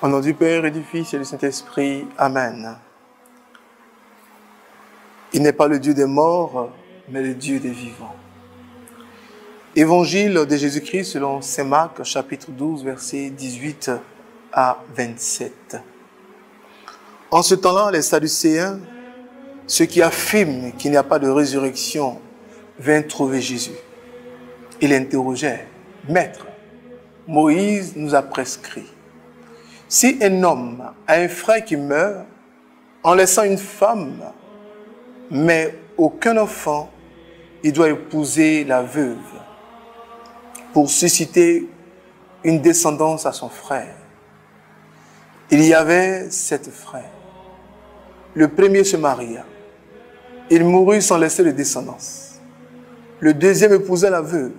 Au nom du Père et du Fils et du Saint-Esprit. Amen. Il n'est pas le Dieu des morts, mais le Dieu des vivants. Évangile de Jésus-Christ selon saint Marc, chapitre 12, versets 18 à 27. En ce temps-là, les Sadducéens, ceux qui affirment qu'il n'y a pas de résurrection, vinrent trouver Jésus. Ils l'interrogèrent. « Maître, Moïse nous a prescrit. Si un homme a un frère qui meurt, en laissant une femme, mais aucun enfant, il doit épouser la veuve pour susciter une descendance à son frère. Il y avait 7 frères. Le premier se maria. Il mourut sans laisser de descendance. Le deuxième épousa la veuve.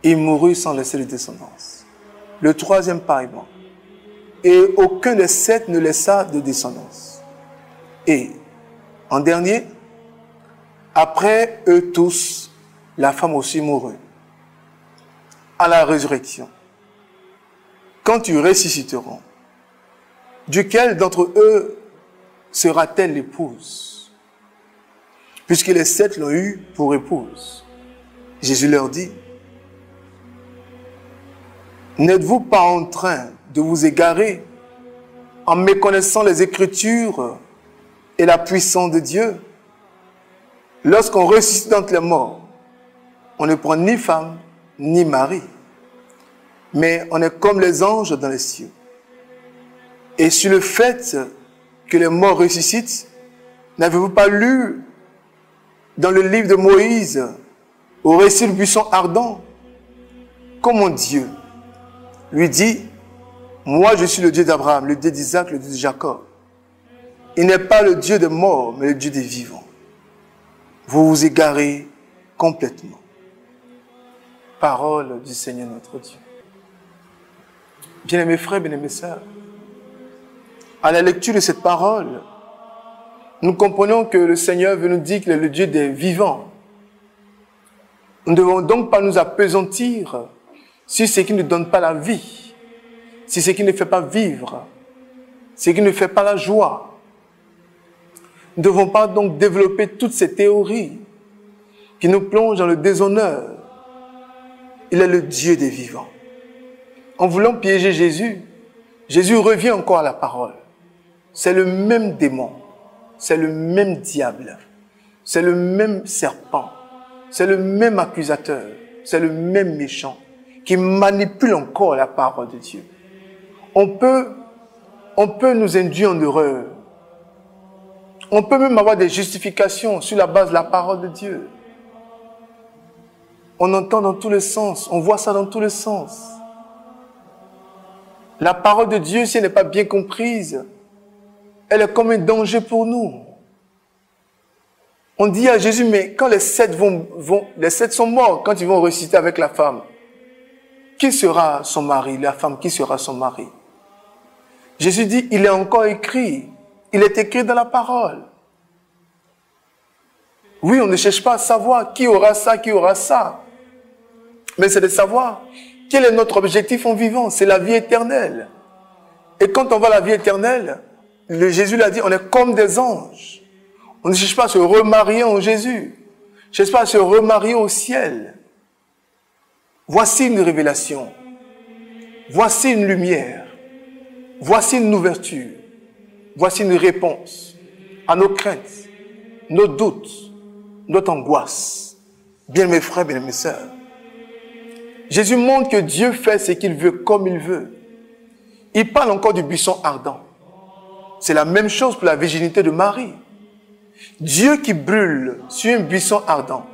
Il mourut sans laisser de descendance. Le troisième pareillement. Et aucun des 7 ne laissa de descendance. Et, en dernier, après eux tous, la femme aussi mourut. À la résurrection, quand ils ressusciteront, duquel d'entre eux sera-t-elle l'épouse? Puisque les 7 l'ont eu pour épouse. Jésus leur dit, n'êtes-vous pas en train de vous égarer en méconnaissant les Écritures et la puissance de Dieu? Lorsqu'on ressuscite d'entre les morts, on ne prend ni femme, ni mari, mais on est comme les anges dans les cieux. Et sur le fait que les morts ressuscitent, n'avez-vous pas lu dans le livre de Moïse, au récit du buisson ardent, comment Dieu lui dit, moi je suis le Dieu d'Abraham, le Dieu d'Isaac, le Dieu de Jacob. Il n'est pas le Dieu des morts, mais le Dieu des vivants. Vous vous égarez complètement. Parole du Seigneur notre Dieu. Bien-aimés frères, bien-aimés sœurs, à la lecture de cette parole, nous comprenons que le Seigneur veut nous dire qu'il est le Dieu des vivants. Nous ne devons donc pas nous appesantir sur ce qui ne donne pas la vie, sur ce qui ne fait pas vivre, ce qui ne fait pas la joie. Nous ne devons pas donc développer toutes ces théories qui nous plongent dans le déshonneur. Il est le Dieu des vivants. En voulant piéger Jésus, Jésus revient encore à la parole. C'est le même démon, c'est le même diable, c'est le même serpent, c'est le même accusateur, c'est le même méchant qui manipule encore la parole de Dieu. On peut nous induire en erreur. On peut même avoir des justifications sur la base de la parole de Dieu. On entend dans tous les sens, on voit ça dans tous les sens. La parole de Dieu, si elle n'est pas bien comprise, elle est comme un danger pour nous. On dit à Jésus, mais quand les 7 les 7 sont morts, quand ils vont ressusciter avec la femme, qui sera son mari? La femme, qui sera son mari? Jésus dit, il est encore écrit. Il est écrit dans la parole. Oui, on ne cherche pas à savoir qui aura ça, qui aura ça. Mais c'est de savoir quel est notre objectif en vivant. C'est la vie éternelle. Et quand on va à la vie éternelle, Jésus l'a dit, on est comme des anges. On ne cherche pas à se remarier en Jésus. On ne cherche pas à se remarier au ciel. Voici une révélation. Voici une lumière. Voici une ouverture. Voici une réponse à nos craintes, nos doutes, notre angoisse. Bien mes frères, bien mes sœurs. Jésus montre que Dieu fait ce qu'il veut comme il veut. Il parle encore du buisson ardent. C'est la même chose pour la virginité de Marie. Dieu qui brûle sur un buisson ardent.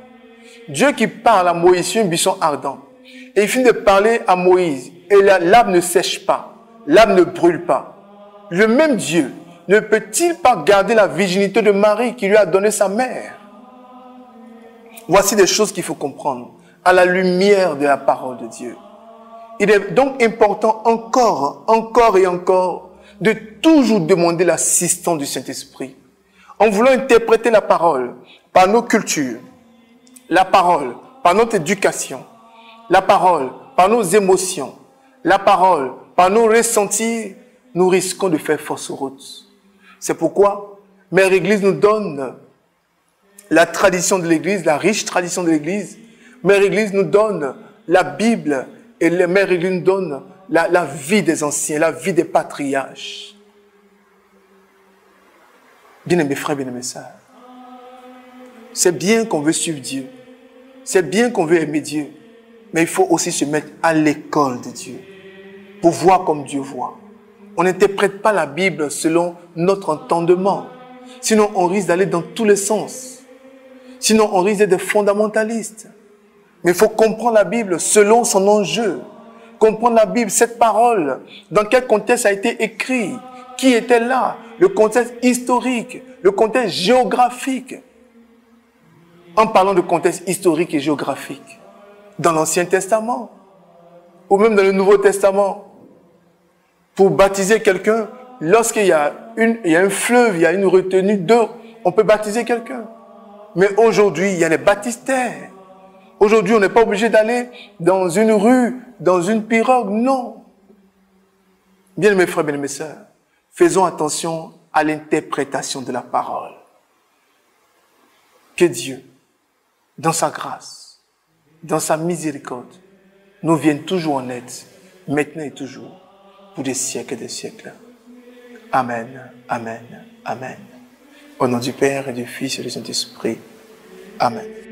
Dieu qui parle à Moïse sur un buisson ardent. Et il finit de parler à Moïse. Et l'arbre ne sèche pas. L'arbre ne brûle pas. Le même Dieu ne peut-il pas garder la virginité de Marie qui lui a donné sa mère? Voici des choses qu'il faut comprendre à la lumière de la parole de Dieu. Il est donc important encore et encore de toujours demander l'assistance du Saint-Esprit. En voulant interpréter la parole par nos cultures, la parole par notre éducation, la parole par nos émotions, la parole par nos ressentis, nous risquons de faire fausse route. C'est pourquoi Mère Église nous donne la tradition de l'Église, la riche tradition de l'Église. Mère Église nous donne la Bible et Mère Église nous donne la vie des anciens, la vie des patriarches. Bien-aimés frères, bien-aimés sœurs, c'est bien qu'on veut suivre Dieu. C'est bien qu'on veut aimer Dieu. Mais il faut aussi se mettre à l'école de Dieu pour voir comme Dieu voit. On n'interprète pas la Bible selon notre entendement. Sinon, on risque d'aller dans tous les sens. Sinon, on risque d'être fondamentaliste. Mais il faut comprendre la Bible selon son enjeu. Comprendre la Bible, cette parole, dans quel contexte a été écrit, qui était là, le contexte historique, le contexte géographique. En parlant de contexte historique et géographique, dans l'Ancien Testament, ou même dans le Nouveau Testament, pour baptiser quelqu'un, lorsqu'il y a un fleuve, il y a une retenue d'eau, on peut baptiser quelqu'un. Mais aujourd'hui, il y a les baptistères. Aujourd'hui, on n'est pas obligé d'aller dans une rue, dans une pirogue, non. Bien mes frères, bien mes sœurs, faisons attention à l'interprétation de la parole. Que Dieu, dans sa grâce, dans sa miséricorde, nous vienne toujours en aide, maintenant et toujours, pour des siècles et des siècles. Amen, amen, amen. Au nom du Père et du Fils et du Saint-Esprit. Amen.